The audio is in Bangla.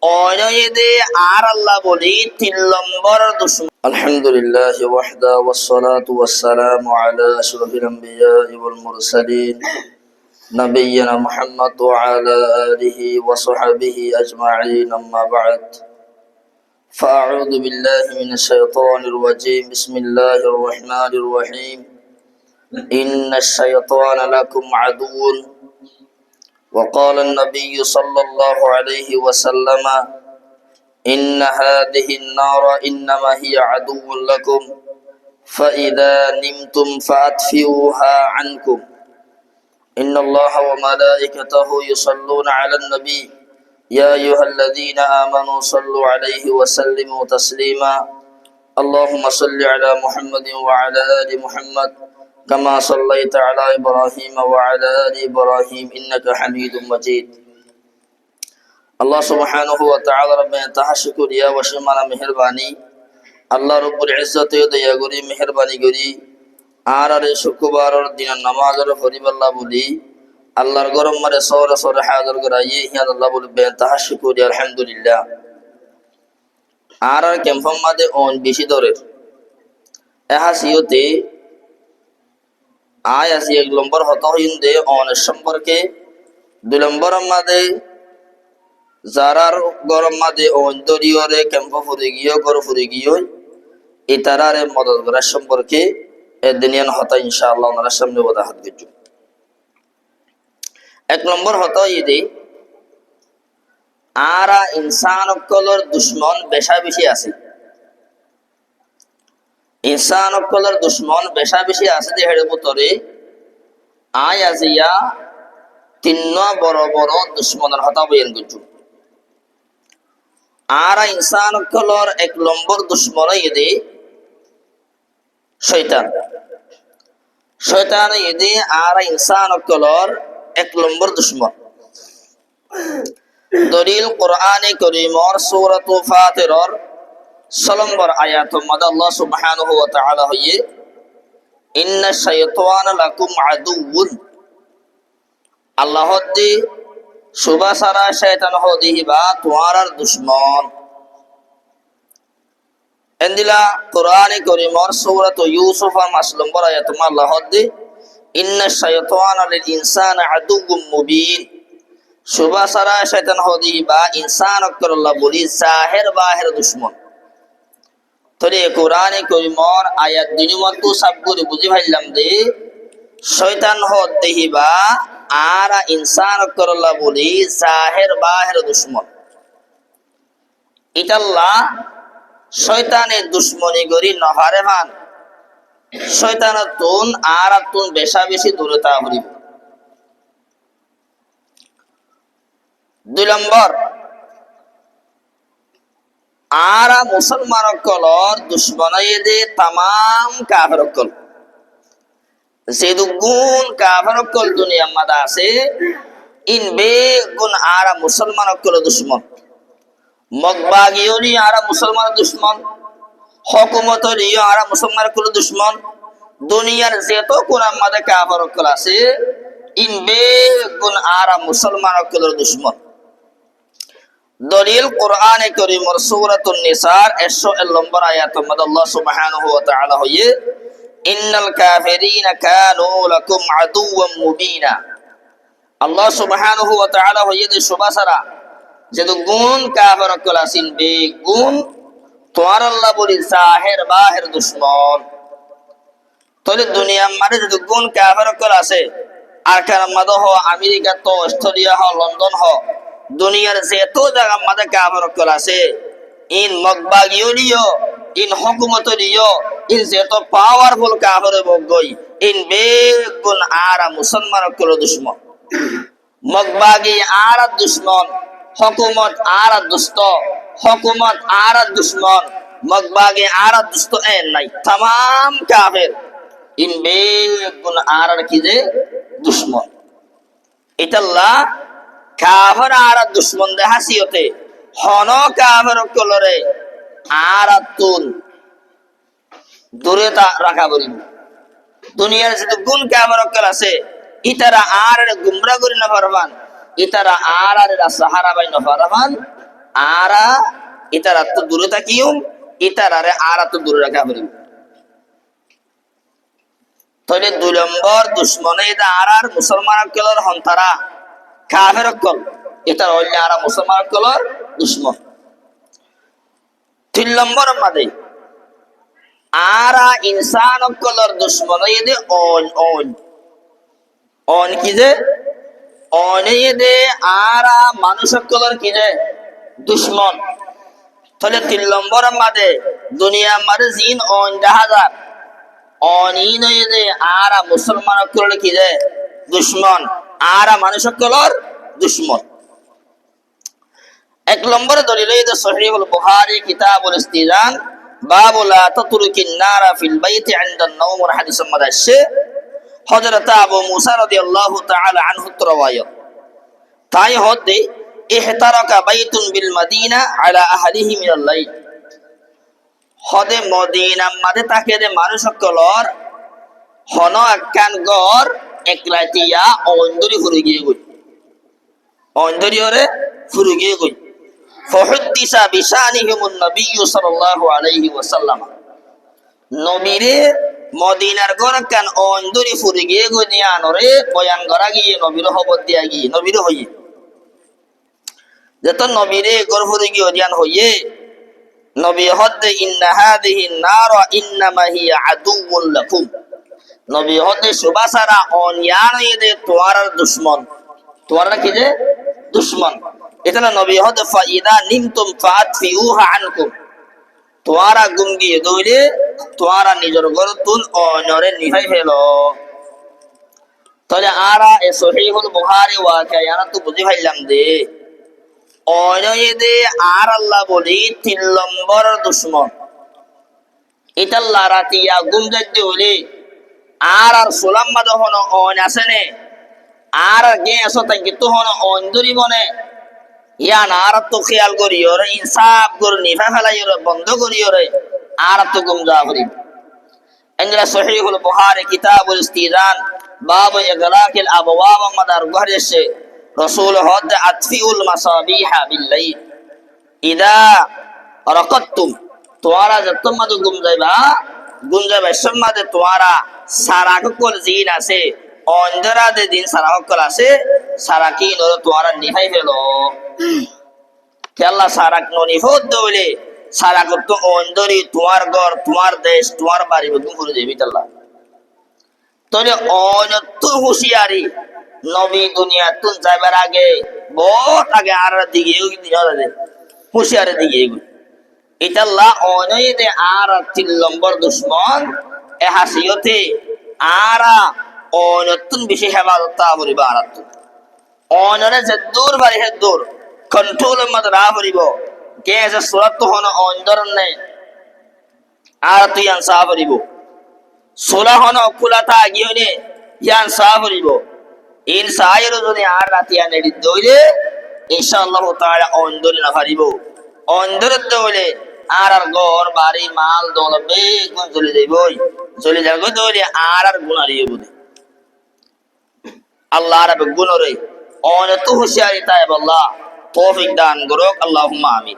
অনয়েদে আর আল্লাহ বলি ৩ নম্বর দুশমন। আলহামদুলিল্লাহ ওয়াহদা ওয়াসসালাতু ওয়াসসালামু আলা আশরাফিল আমবিয়া ওয়াল মুরসালিন নবিয়্যিনা মুহাম্মদ ওয়া আলা আলিহি ওয়া সাহবিহি আজমাইন আম্মা বা'দ فأعوذ بالله من الشيطان الرجيم بسم الله الرحمن الرحيم إن الشيطان لكم عدو وقال النبي صلى الله عليه وسلم إن هذه النار إنما هي عدو لكم فإذا نمتم فأطفئوها عنكم إن الله وملائكته يصلون على النبي يا أيها الذين آمنوا صلوا عليه وسلموا تسليما اللهم صل على محمد وعلى آل محمد كما صليت على إبراهيم وعلى آل إبراهيم إنك حميد مجيد আল্লাহ সুবহানাহু ওয়া তাআলা রব্বানা তাহা শুকরিয়া ওয়া শামানা মেহেরবানি আল্লাহ রব্বুল ইজ্জতে দয়া করি মেহেরবানি করি আর শুক্রবারের দিন নামাজের ফরিবাল্লাহ বলি আল্লাহর গরম মারে সওরা সওরা হাজির করাইয়ে হিয়া আল্লাহ বলবে তাহা শুকরিয়া আলহামদুলিল্লাহ আর কেমফম মাদে অন বেশি দরের এহাসিয়তে আয় আসি 1 নম্বর হত হইন্দে অনের সম্পর্কে 2 নম্বর মাদে যারার গরম মাদে অন্তরিয়রে ক্যাম্প ফুরে গিয়ে গর ফুরে গিয়ে ইতারারে মদত করার সম্পর্কে এদিনিয়ান হতা ইনশাআল্লাহ ওনার সামনে ওয়াদাহাত করব। 1 নম্বর হতা ইদি আরা ইনসান কলর দুশমন বেশা বেশি আছে ইনসান কলর দুশমন বেশা বেশি আছে যে হেড়ে ভিতরে আয় আজিয়া 3 বড় বড় দুশমনের হতা বয়ান করব। আর ইনসান কলর 1 নম্বর দুশমন ইদি শয়তান শয়তান ইদি আর ইনসান কলর 1 নম্বর দুশমন দলিল কোরআনে কারীমর সূরাতুল ফাতিরর 6 নম্বর আয়াত মধ্যে আল্লাহ সুবহানাহু ওয়া তাআলা হইয়ে ইন্নাশ শাইতানা লাকুম আদুউন আল্লাহ দি সুবা সারা শয়তান হদিবা তোমার দুশমন এন্দিলা কোরআনে কারীমর সূরাতুল ইউসুফ 5 নম্বর আয়াত মধ্যে আল্লাহ দি ইন্নাশ শাইতানা লিল ইনসানি আদুউম মুবিন সুবা সারা শয়তান হদিবা ইনসান আল্লাহ বলি জাহির বাহির দুশমন। তবে কোরআনে কারীমর আয়াত দিনমতো সব করে বুঝি ভাইলাম যে শয়তান হদিবা আর ইনসান আল্লাহ বলি জাহির বাহির দুশমন। ইতাল্লাহ শয়তানের দুশমনি করি নহারে মান শয়তানের তুন আর তুন বেশা বেশি দূরে তা হরিব। 2 নম্বর আর মুসলমান কলর দুশ্মনাই দে তামাম কাফের কল যে গুণ কাফের কল দুনিয়া মাদা আছে ইন বে গুণ আর মুসলমান কল দুশ্মন মগবাগিয়নি আর মুসলমান দুশ্মন হুকুমতরি আর মুসলমান কল দুশ্মন দুনিয়ার যত কোন মাদে কাফের কল আছে ইন বে গুণ আর মুসলমান কল দুশ্মন। দলিল কোরআনে কারীমর সূরাতুন নিসার 101 নম্বর আয়াত মধ্যে আল্লাহ সুবহানাহু ওয়া তাআলা হইয়ে ইন্নাল কাফিরিনা কানু লাকুম আদুওয়াম মুবিনা আল্লাহ সুবহানাহু ওয়া তাআলা হইয়ে যে সুবাসারা যে গুণ কাফের কল আসিন বে গুণ তোমার আল্লাহ বলি জাহির বাহির দুশমন। তলে দুনিয়া মানে যে গুণ কাফের কল আছে আর কার মধ্যে হ আমেরিকা তো অস্ট্রেলিয়া হ লন্ডন হ দুনিয়ার যত জায়গা মাঝে কাফের কল আছে ইন মগবাগিয়লিও ইন হুকুমতলিও ইন যত পাওয়ারফুল কাফের বগই ইন বেগুন আর মুসলমান কল দুশমন মগবাগি আর দুশমন হুকুমত আর দুষ্ট হুকুমত আর দুশমন মগবাগি আর দুষ্ট এন নাই तमाम কাফের ইন বেগুন আর কি যে দুশমন। ইতাল্লাহ কাফের আর দুশমন দে হাসিয়তে হন কাফের কলরে আর তুন দূরে রাখা বলিব। দুনিয়ার যে গুণ কাফের কল আছে ইতারা আর গুমরা করি না পারবান ইতারা আর সাহারা বাই না পারবান আরা ইতার তো দূরে থাকিউম ইতার আরে আরা তো দূরে রাখা পারিব তাহলে 2 নম্বর দুশ্মনে এটা আর মুসলমান কলর হন্তারা কাফের কল এটা হইলে আর মুসলমান কলর দুশ্মন 3 নম্বর মাদে আরা ইনসান কলর দুশ্মনে এদে অন কি যে অনে এদে আরা মানুষ কলর কি যে দুশ্মন তাহলে 3 নম্বর মাদে দুনিয়া মারে জিন অন জাহাজার অনিন এদে আরা মুসলমান কলর কি যে দুশ্মন আরা মানুষ কলর দুশ্মন 1 নম্বর দলিল এটা সহিহুল বুখারী কিতাবুল ইস্তিজান বাবু লা তাতরুকিন নারা ফিল বাইতি ইনদা আন-নাওম হাদিস মাদাশে হযরত আবু মুসা রাদিয়াল্লাহু তাআলা আনহু রাওয়ায়াত তাই হদে ইহতারাকা বাইতুন বিল মাদিনা আলা আহলিহি মিনাল লাইল হদে মদিনা মাদে তাকে যে মানুষ কলর হন একখান গর এক রাতিয়া অন্দরি ফুরে গিয়ে গই অন্দরি ওরে ফুরে গিয়ে গই ফহুদ্দিসা বিশানিহিমুন নবী সাল্লাল্লাহু আলাইহি ওয়াসাল্লাম নবীরে মদিনার গর কান অন্দরি ফুরে গিয়ে গই নিয়ানরে বয়ান করা গিয়ে নবীর খবর দিয়া গিয়ে নবীর হইয়ে যত নবীরে গর ফুরে গিয়ে জ্ঞান হইয়ে নবী হদে ইন্না হাদিহি নার ইন্নামা হিয়া আদুউল লাকুম নবী হদে সুবাসারা অনিয়ান এদে তোয়ার দুশমন তোয়ার কি যে দুশমন এটা নবী হদে ফাইদা নিমতুম ফাতফিউহা আনকুম তোয়ারা গুঙ্গিয়ে দইলে তোয়ারা নিজের ঘর তুল অনরে নিভাই ফেলো তাহলে আরা এ সহিহুল বুখারী ওয়াকিয়ানা তো বুঝি ভাইলাম দে অনয়েদে আর আল্লাহ বলি 3 নম্বর দুশমন এটা আল্লাহ রাতিয়া গুমজাইতে হলে আর সুলাম মাদ হন অন আসেনে আর গে আসো তাই তো হন অন্দরি মনে ইয়ান আর তো খেয়াল করিও রে ইনসাফ কর নিভা ফেলাইও রে বন্ধ করিও রে আর তো গুমজা করি এন্দ্রা সহিহুল বুখারী কিতাবুল ইস্তিজান বাব ইগলাকিল আবওয়াব মাদার গহরেছে রাসূল হদ আতফিউল মাসাবিহা বিল্লাইল ইদা রাকাতুম তোয়ারা যতমদ গুমজাইবা সম্মাদে তোয়ারা সারা কল জিন আছে অন্দরা দে দিন সারা কল আছে সারা কি নর তোয়ারা নিহাই ফেলো কে আল্লাহ সারা ননি ফদ দলে সারা কত অন্দরি তোমার ঘর তোমার দেশ তোমার বাড়ি বদুম করে দেবি আল্লাহ তোরে অনত হুশিয়ারি নবী দুনিয়া তুন যাবার আগে বহুত আগে আর দিকে হুশিয়ারের দিকে এটা আল্লাহ অনয়দে আর 3 নম্বর দুশমন এ হাসিয়তে আরা অনতুন বেশি হেফাজত করিব আর অনরে যে দূর বাড়ি হে দূর কন্ট্রোল মত রা করিব কে যে সুরত হন অন্দর নে আর তুই আনসা করিব সোলা হন কুলাতা গিয়নে ইয়ান সা করিব ইন সাইর যদি আর রাতিয়া নেডি দইলে ইনশাআল্লাহ তাআলা অন্দর না পারিব অন্দর দইলে আর ঘর বাড়ি মাল দৌলত বেগুন চলে যাইবই চলে যাবে দইলে আর গুণ হারিয়ে বুঝে আল্লাহ রাব্বুল গুণরে অনত হুশিয়ারি তাই আল্লাহ তৌফিক দান করুক আল্লাহুম্মা আমিন